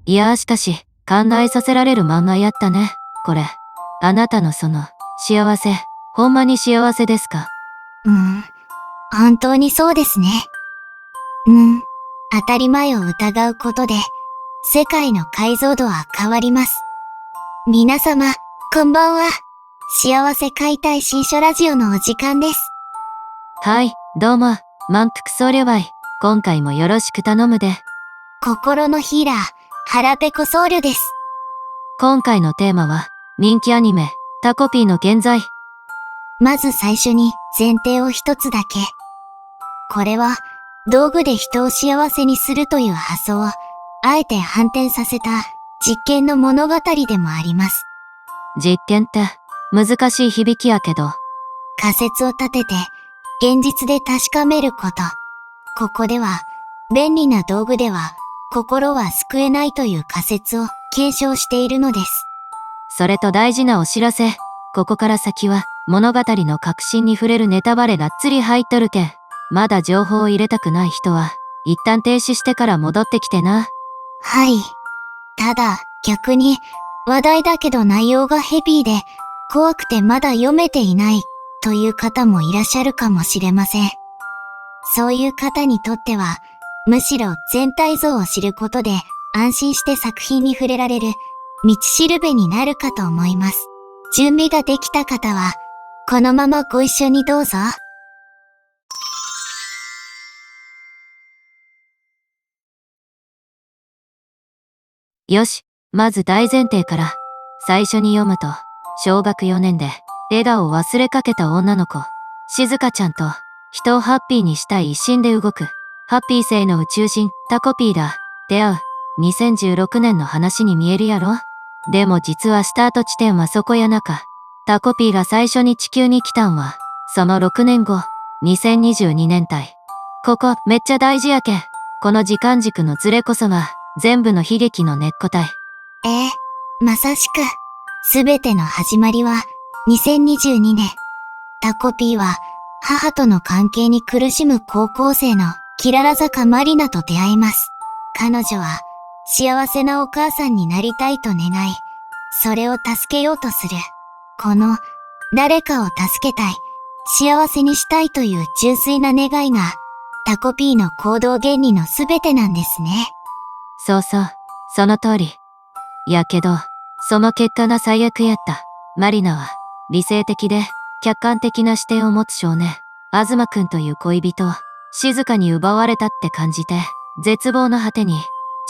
いやしかし、考えさせられる漫画やったね、これ。あなたのその、幸せ、ほんまに幸せですか？本当にそうですね。当たり前を疑うことで、世界の解像度は変わります。皆様、こんばんは。幸せ解体新書ラジオのお時間です。はい、どうも、満腹僧侶バイ。今回もよろしく頼むで。心のヒーラー、腹ペコ僧侶です。今回のテーマは、人気アニメ、タコピーの現在。まず最初に前提を一つだけ。これは、道具で人を幸せにするという発想を、あえて反転させた実験の物語でもあります。実験って、難しい響きやけど。仮説を立てて、現実で確かめること。ここでは、便利な道具では、心は救えないという仮説を検証しているのです。それと大事なお知らせ。ここから先は、物語の核心に触れるネタバレがっつり入っとるけん。まだ情報を入れたくない人は、一旦停止してから戻ってきてな。はい。ただ、逆に、話題だけど内容がヘビーで、怖くてまだ読めていないという方もいらっしゃるかもしれません。そういう方にとっては、むしろ全体像を知ることで安心して作品に触れられる道しるべになるかと思います。準備ができた方は、このままご一緒にどうぞ。よし、まず大前提から。最初に読むと、小学4年で、笑顔を忘れかけた女の子、静香ちゃんと、人をハッピーにしたい一心で動く、ハッピー性の宇宙人、タコピーだ。出会う。2016年の話に見えるやろ？でも実はスタート地点はそこやなか。タコピーが最初に地球に来たんは、その6年後、2022年帯。ここ、めっちゃ大事やけん。この時間軸のズレこそが、全部の悲劇の根っこたい。まさしく、すべての始まりは、2022年。タコピーは、母との関係に苦しむ高校生のキララ坂マリナと出会います。彼女は、幸せなお母さんになりたいと願い、それを助けようとする。この、誰かを助けたい、幸せにしたいという純粋な願いが、タコピーの行動原理のすべてなんですね。そうそう、その通り。やけど、その結果が最悪やった。マリナは、理性的で、客観的な視点を持つ少年、東くんという恋人を、静かに奪われたって感じて、絶望の果てに、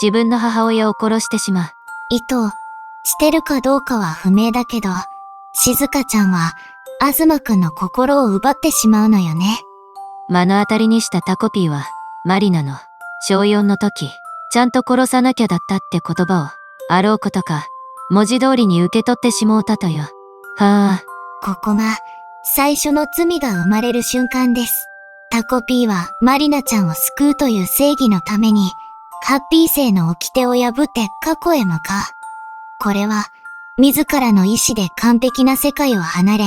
自分の母親を殺してしまう。意図してるかどうかは不明だけど、静香ちゃんは、東くんの心を奪ってしまうのよね。目の当たりにしたタコピーは、マリナの、小4の時、ちゃんと殺さなきゃだったって言葉を、あろうことか、文字通りに受け取ってしもうたとよ。はあ。ここが、最初の罪が生まれる瞬間です。タコピーはマリナちゃんを救うという正義のために、ハッピー性の掟を破って過去へ向かう。これは、自らの意志で完璧な世界を離れ、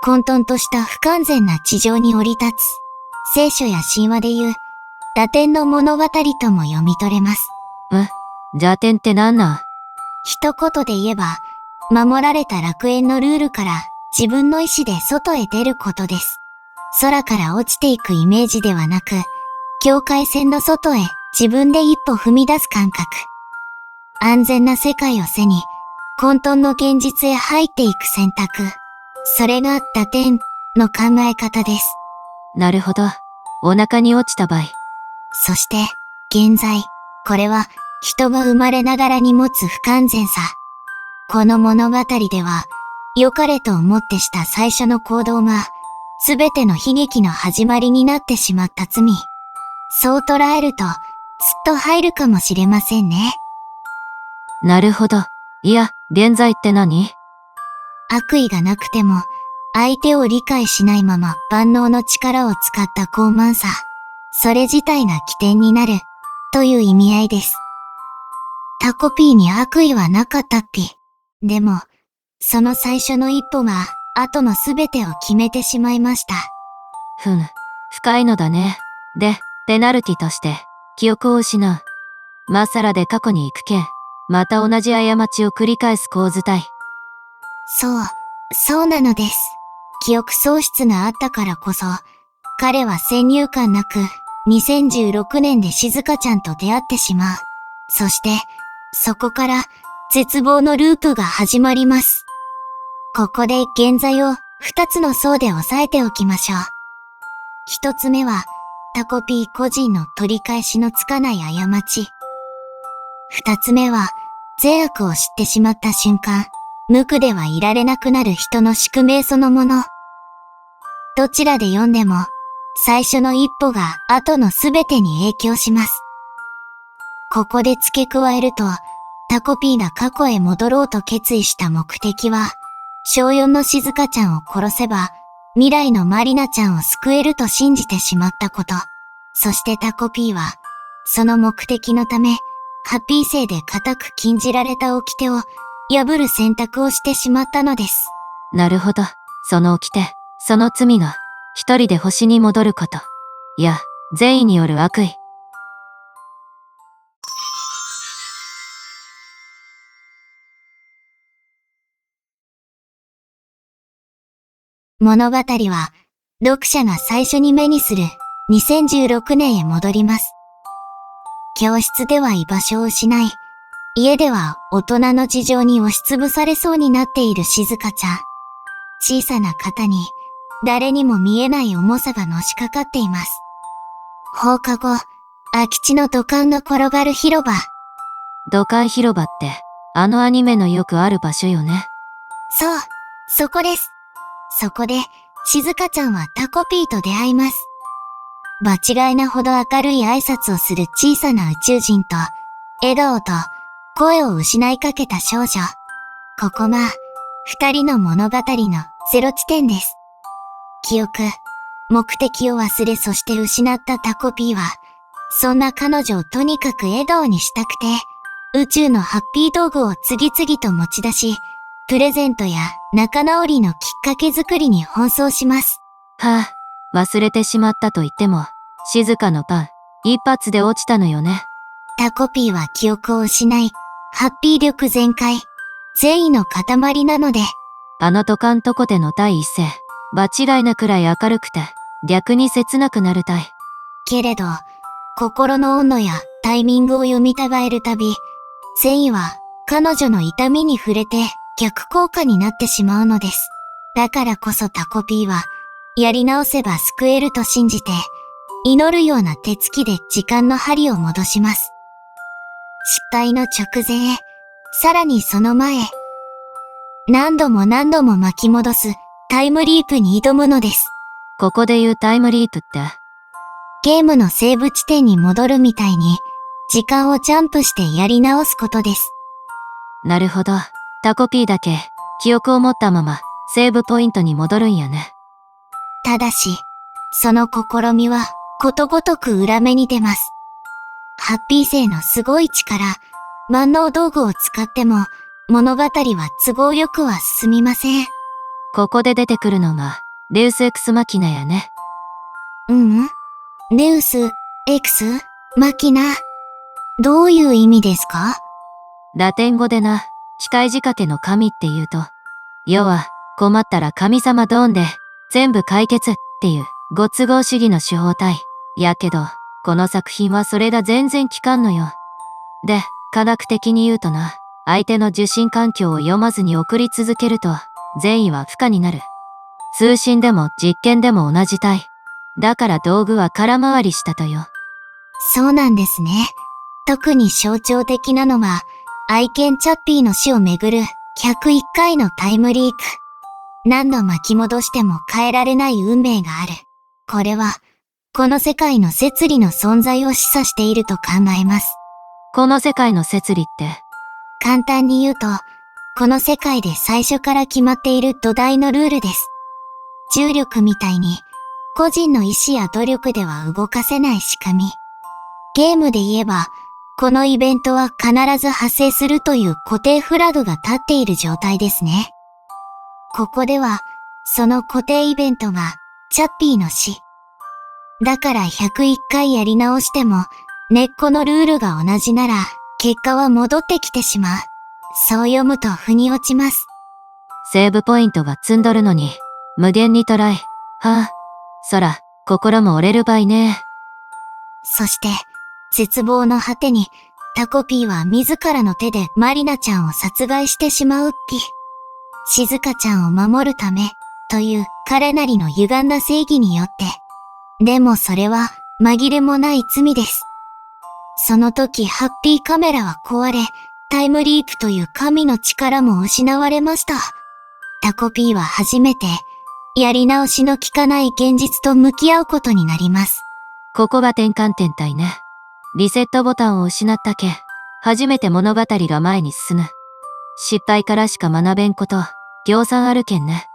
混沌とした不完全な地上に降り立つ。聖書や神話でいう、堕天の物語とも読み取れます。堕天ってなんなん？一言で言えば、守られた楽園のルールから自分の意志で外へ出ることです。空から落ちていくイメージではなく、境界線の外へ自分で一歩踏み出す感覚。安全な世界を背に、混沌の現実へ入っていく選択。それが堕天の考え方です。なるほど。お腹に落ちた場合。そして、現在、これは人が生まれながらに持つ不完全さ。この物語では、良かれと思ってした最初の行動が、すべての悲劇の始まりになってしまった罪。そう捉えると、すっと入るかもしれませんね。なるほど。いや、現在って何？悪意がなくても、相手を理解しないまま万能の力を使った傲慢さ。それ自体が起点になる、という意味合いです。タコピーに悪意はなかったっぴ。でも、その最初の一歩が、後のすべてを決めてしまいました。深いのだね。で、ペナルティとして、記憶を失う。まっさらで過去に行くけん。また同じ過ちを繰り返す構図体。そうなのです。記憶喪失があったからこそ、彼は先入観なく、2016年で静香ちゃんと出会ってしまう。そして、そこから、絶望のループが始まります。ここで現在を二つの層で押さえておきましょう。一つ目は、タコピー個人の取り返しのつかない過ち。二つ目は、善悪を知ってしまった瞬間、無垢ではいられなくなる人の宿命そのもの。どちらで読んでも、最初の一歩が後のすべてに影響します。ここで付け加えると、タコピーが過去へ戻ろうと決意した目的は、小4の静香ちゃんを殺せば、未来のマリナちゃんを救えると信じてしまったこと。そしてタコピーは、その目的のため、ハッピー生で固く禁じられた掟を破る選択をしてしまったのです。なるほど。その掟、その罪が、一人で星に戻ること。いや、善意による悪意。物語は、読者が最初に目にする2016年へ戻ります。教室では居場所を失い、家では大人の事情に押しつぶされそうになっている静香ちゃん。小さな肩に誰にも見えない重さがのしかかっています。放課後、空き地の土管が転がる広場。土管広場って、あのアニメのよくある場所よね。そう、そこです。そこで、静香ちゃんはタコピーと出会います。場違いなほど明るい挨拶をする小さな宇宙人と、笑顔と声を失いかけた少女。ここが、二人の物語のゼロ地点です。記憶、目的を忘れそして失ったタコピーは、そんな彼女をとにかく笑顔にしたくて、宇宙のハッピー道具を次々と持ち出し、プレゼントや仲直りのきっかけ作りに奔走します。はあ、忘れてしまったと言っても、静かのパン、一発で落ちたのよね。タコピーは記憶を失い、ハッピー力全開、善意の塊なので。あの土管とこでの第一声、場違いなくらい明るくて、逆に切なくなるたい。けれど、心の温度やタイミングを読み違えるたび、善意は彼女の痛みに触れて逆効果になってしまうのです。だからこそタコピーは、やり直せば救えると信じて、祈るような手つきで時間の針を戻します。失敗の直前へ、さらにその前へ、何度も何度も巻き戻すタイムリープに挑むのです。ここで言うタイムリープって、ゲームのセーブ地点に戻るみたいに、時間をジャンプしてやり直すことです。なるほど。タコピーだけ、記憶を持ったまま、セーブポイントに戻るんやね。ただし、その試みは、ことごとく裏目に出ます。ハッピー生のすごい力、万能道具を使っても、物語は都合よくは進みません。ここで出てくるのが、デウスエクスマキナやね。デウス、エクス、マキナ。どういう意味ですか？ラテン語でな、機械仕掛けの神って言うと、要は、困ったら神様ドーンで、全部解決っていう、ご都合主義の手法体。やけど、この作品はそれが全然効かんのよ。で、科学的に言うとな、相手の受信環境を読まずに送り続けると、善意は不可になる。通信でも実験でも同じ体。だから道具は空回りしたとよ。そうなんですね。特に象徴的なのが、愛犬チャッピーの死をめぐる101回のタイムリープ。何度巻き戻しても変えられない運命がある。これは、この世界の摂理の存在を示唆していると考えます。この世界の摂理って、簡単に言うと、この世界で最初から決まっている土台のルールです。重力みたいに、個人の意志や努力では動かせない仕組み。ゲームで言えば、このイベントは必ず発生するという固定フラグが立っている状態ですね。ここでは、その固定イベントが、チャッピーの死。だから101回やり直しても、根っこのルールが同じなら、結果は戻ってきてしまう。そう読むと腑に落ちます。セーブポイントが積んどるのに、無限にトライ。はあ、そら、心も折れるばいね。そして、絶望の果てに、タコピーは自らの手でマリナちゃんを殺害してしまうっき。静香ちゃんを守るため、という彼なりの歪んだ正義によって。でもそれは紛れもない罪です。その時ハッピーカメラは壊れ、タイムリープという神の力も失われました。タコピーは初めて、やり直しの効かない現実と向き合うことになります。ここが転換点たいね。リセットボタンを失ったけ、初めて物語が前に進む。失敗からしか学べんこと、ぎょうさんあるけんね。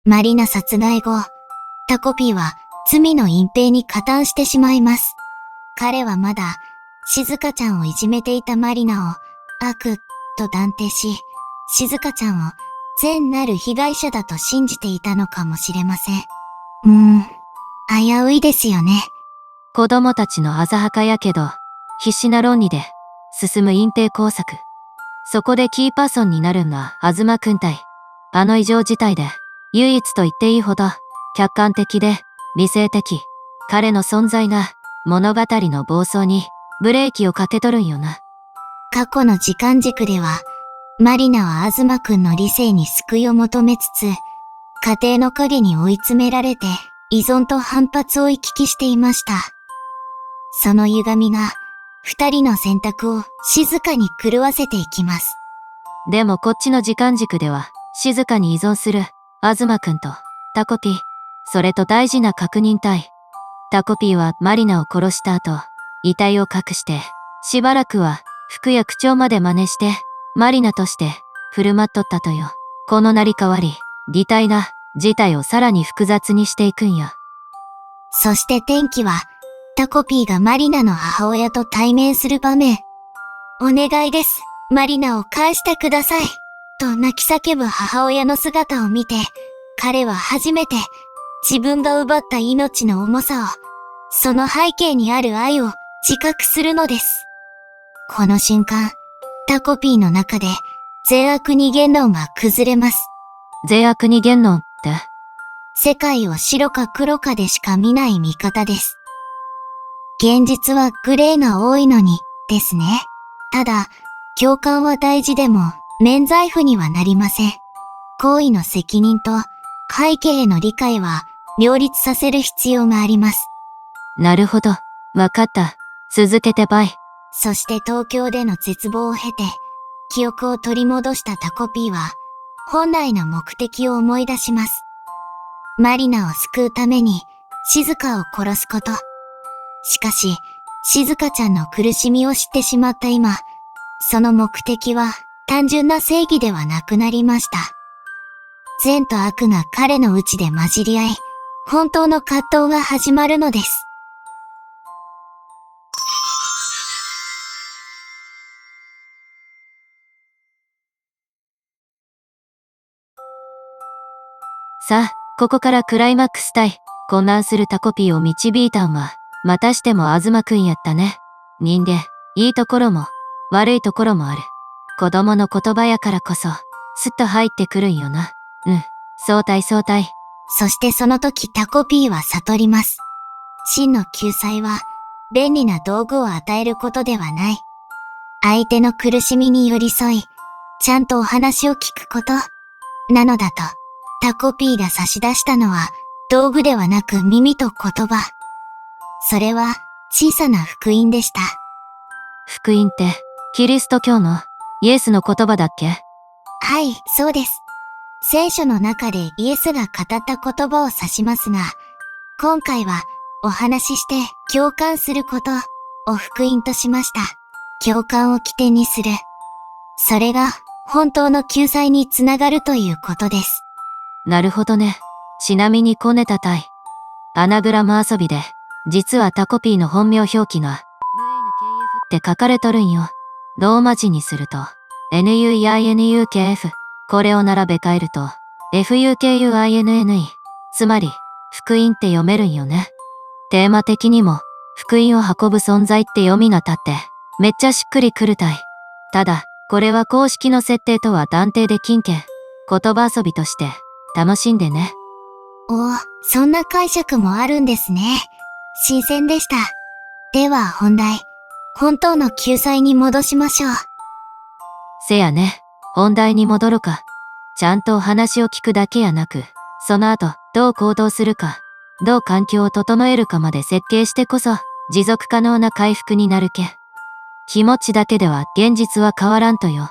マリナ殺害後、タコピーは罪の隠蔽に加担してしまいます。彼はまだ、静香ちゃんをいじめていたマリナを悪と断定し、静香ちゃんを善なる被害者だと信じていたのかもしれません。危ういですよね。子供たちの浅はかやけど、必死な論理で進む隠蔽工作。そこでキーパーソンになるんは東くんたい。あの異常事態で、唯一と言っていいほど、客観的で、理性的。彼の存在が、物語の暴走に、ブレーキをかけとるんよな。過去の時間軸では、マリナは東くんの理性に救いを求めつつ、家庭の影に追い詰められて、依存と反発を行き来していました。その歪みが、二人の選択を静かに狂わせていきます。でもこっちの時間軸では、静かに依存する、東くんと、タコピー。それと大事な確認体。タコピーはマリナを殺した後、遺体を隠して、しばらくは、服や口調まで真似して、マリナとして、振る舞っとったとよ。この成り代わり、擬態が、事態をさらに複雑にしていくんや。そして転機は、タコピーがマリナの母親と対面する場面。お願いです。マリナを返してください。と泣き叫ぶ母親の姿を見て、彼は初めて自分が奪った命の重さを、その背景にある愛を自覚するのです。この瞬間、タコピーの中で善悪二元論が崩れます。善悪二元論って？世界を白か黒かでしか見ない見方です。現実はグレーが多いのに、ですね。ただ、共感は大事でも、免罪符にはなりません。行為の責任と背景への理解は両立させる必要があります。なるほど。わかった。続けてばい。そして東京での絶望を経て、記憶を取り戻したタコピーは、本来の目的を思い出します。マリナを救うために、静香を殺すこと。しかし、静香ちゃんの苦しみを知ってしまった今、その目的は単純な正義ではなくなりました。善と悪が彼の内で混じり合い、本当の葛藤が始まるのです。さあ、ここからクライマックス対、混乱するタコピーを導いたんは、またしても東くんやったね。人間、いいところも、悪いところもある。子供の言葉やからこそ、スッと入ってくるんよな。相対相対。そしてその時タコピーは悟ります。真の救済は、便利な道具を与えることではない。相手の苦しみに寄り添い、ちゃんとお話を聞くこと。なのだと、タコピーが差し出したのは、道具ではなく耳と言葉。それは、小さな福音でした。福音って、キリスト教の、イエスの言葉だっけ？はい、そうです。聖書の中でイエスが語った言葉を指しますが、今回はお話しして共感することを福音としました。共感を起点にする。それが本当の救済につながるということです。なるほどね。ちなみにコネタタイ。アナグラム遊びで、実はタコピーの本名表記が、って書かれとるんよ。ローマ字にすると、NUEINUKF。これを並べ替えると、FUKUINNE。つまり、福音って読めるんよね。テーマ的にも、福音を運ぶ存在って読みが立って、めっちゃしっくりくるたい。ただ、これは公式の設定とは断定できんけん。言葉遊びとして、楽しんでね。おお、そんな解釈もあるんですね。新鮮でした。では本題。本当の救済に戻しましょう。せやね。本題に戻ろか。ちゃんとお話を聞くだけやなく、その後、どう行動するか、どう環境を整えるかまで設計してこそ、持続可能な回復になるけ。気持ちだけでは現実は変わらんとよ。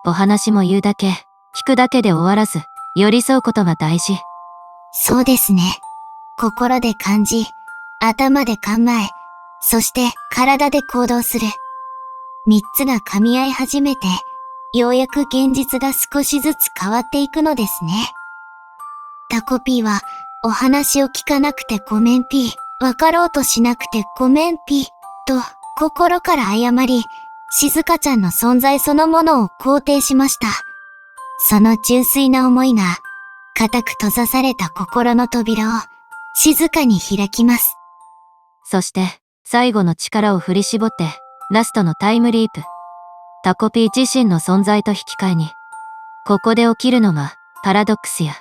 お話も言うだけ、聞くだけで終わらず、寄り添うことが大事。そうですね。心で感じ、頭で考え、そして体で行動する。三つが噛み合い始めて、ようやく現実が少しずつ変わっていくのですね。タコピーは、お話を聞かなくてごめんピー、わかろうとしなくてごめんピー、と、心から謝り、静香ちゃんの存在そのものを肯定しました。その純粋な思いが、固く閉ざされた心の扉を、静かに開きます。そして、最後の力を振り絞って、ラストのタイムリープ。タコピー自身の存在と引き換えに。ここで起きるのが、パラドックスや。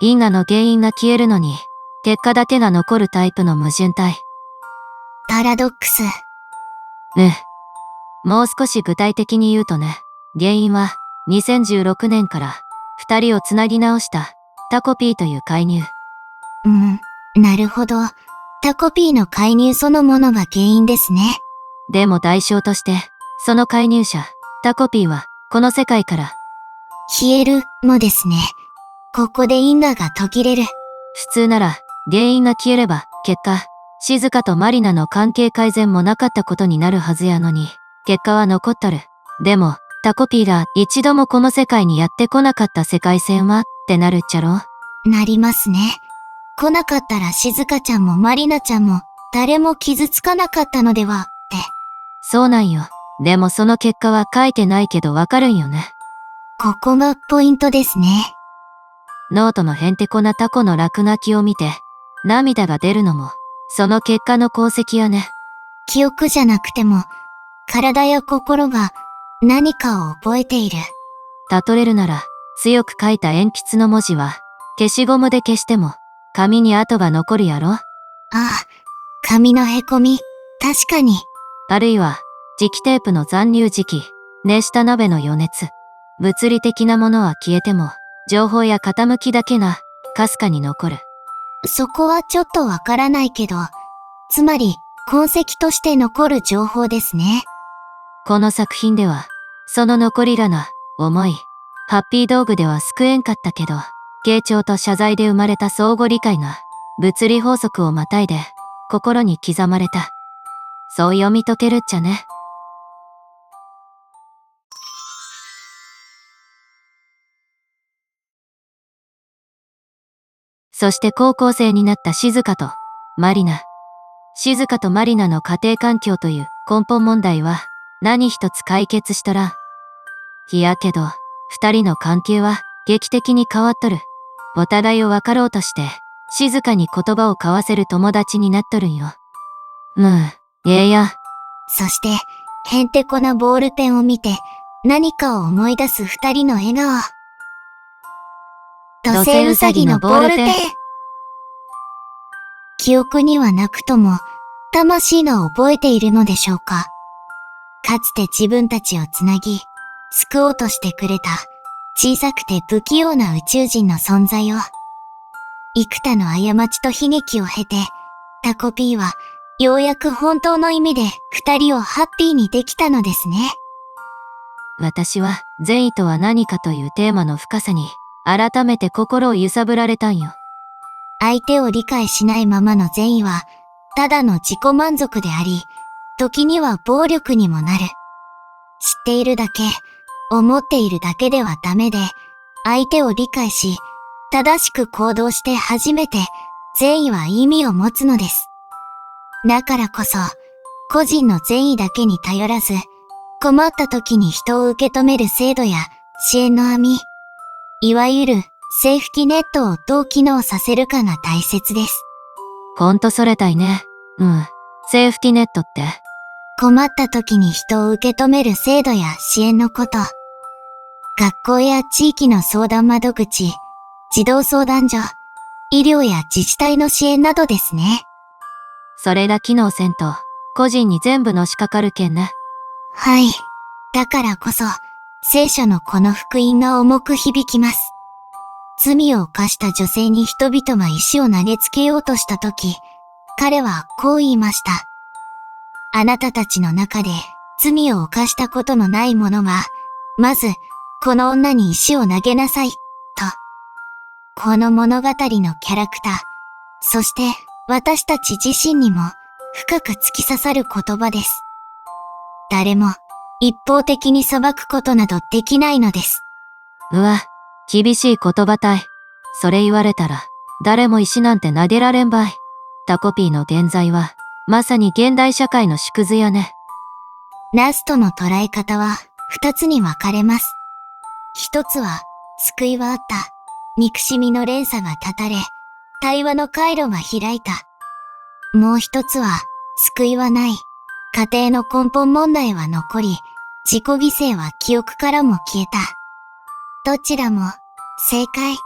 因果の原因が消えるのに、結果だけが残るタイプの矛盾体。パラドックス。もう少し具体的に言うとね、原因は、2016年から、二人をつなぎ直した、タコピーという介入。なるほど。タコピーの介入そのものが原因ですね。でも代償として、その介入者、タコピーは、この世界から、消えるのですね。ここで因果が途切れる。普通なら、原因が消えれば、結果、静香とマリナの関係改善もなかったことになるはずやのに、結果は残っとる。でも、タコピーが一度もこの世界にやってこなかった世界線は、ってなるっちゃろ？なりますね。来なかったら静香ちゃんもマリナちゃんも、誰も傷つかなかったのでは、って。そうなんよ。でもその結果は書いてないけどわかるんよね。ここがポイントですね。ノートのへんてこなタコの落書きを見て、涙が出るのも、その結果の功績やね。記憶じゃなくても、体や心が何かを覚えている。例えるなら、強く書いた鉛筆の文字は、消しゴムで消しても、紙に跡が残るやろ？ああ、紙のへこみ、確かに。あるいは、磁気テープの残留磁気、熱した鍋の余熱。物理的なものは消えても、情報や傾きだけが、かすかに残る。そこはちょっとわからないけど、つまり、痕跡として残る情報ですね。この作品では、その残りらな、思い、ハッピー道具では救えんかったけど、傾聴と謝罪で生まれた相互理解が、物理法則をまたいで、心に刻まれた。そう読み解けるっちゃね。そして高校生になった静香とマリナ。静香とマリナの家庭環境という根本問題は何一つ解決しとらん。いやけど、二人の関係は劇的に変わっとる。お互いを分かろうとして、静かに言葉を交わせる友達になっとるんよ。や。そして、へんてこなボールペンを見て、何かを思い出す二人の笑顔。土星ウサギのボールペン。記憶にはなくとも、魂が覚えているのでしょうか。かつて自分たちをつなぎ、救おうとしてくれた、小さくて不器用な宇宙人の存在を。幾多の過ちと悲劇を経て、タコピーは、ようやく本当の意味で二人をハッピーにできたのですね。私は善意とは何かというテーマの深さに改めて心を揺さぶられたんよ。相手を理解しないままの善意はただの自己満足であり、時には暴力にもなる。知っているだけ、思っているだけではダメで、相手を理解し、正しく行動して初めて善意は意味を持つのです。だからこそ、個人の善意だけに頼らず、困った時に人を受け止める制度や支援の網、いわゆるセーフティネットをどう機能させるかが大切です。ほんとそれたいね。セーフティネットって。困った時に人を受け止める制度や支援のこと。学校や地域の相談窓口、児童相談所、医療や自治体の支援などですね。それが機能せんと、個人に全部のしかかるけんね。はい。だからこそ、聖書のこの福音が重く響きます。罪を犯した女性に人々が石を投げつけようとしたとき、彼はこう言いました。あなたたちの中で罪を犯したことのない者が、まず、この女に石を投げなさい、と。この物語のキャラクター、そして私たち自身にも深く突き刺さる言葉です。誰も一方的に裁くことなどできないのです。うわ、厳しい言葉たい。それ言われたら、誰も石なんて投げられんばい。タコピーの現在は、まさに現代社会の縮図やね。ラストの捉え方は二つに分かれます。一つは、救いはあった。憎しみの連鎖が断たれ、対話の回路が開いた。もう一つは、救いはない。家庭の根本問題は残り、自己犠牲は記憶からも消えた。どちらも、正解。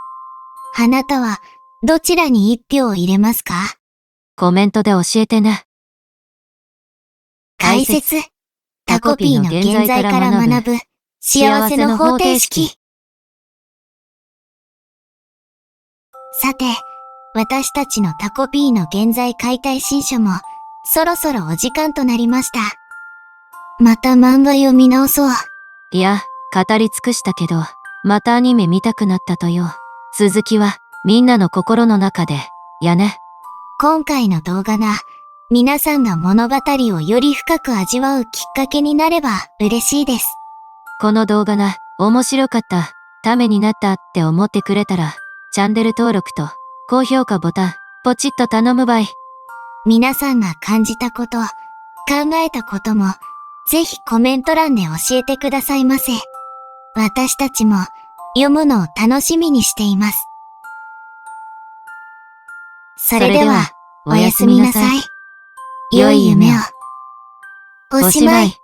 あなたは、どちらに一票を入れますか？コメントで教えてね。解説。タコピーの現在から学ぶ、幸せの方程式。さて、私たちのタコピーの現在解体新書も、そろそろお時間となりました。また漫画読み直そう。いや、語り尽くしたけど、またアニメ見たくなったとよ。続きは、みんなの心の中で、やね。今回の動画が、皆さんが物語をより深く味わうきっかけになれば嬉しいです。この動画が面白かった、ためになったって思ってくれたら、チャンネル登録と高評価ボタン、ポチッと頼むばい。皆さんが感じたこと、考えたことも、ぜひコメント欄で教えてくださいませ。私たちも読むのを楽しみにしています。それでは、おやすみなさい。良い夢を。おしまい。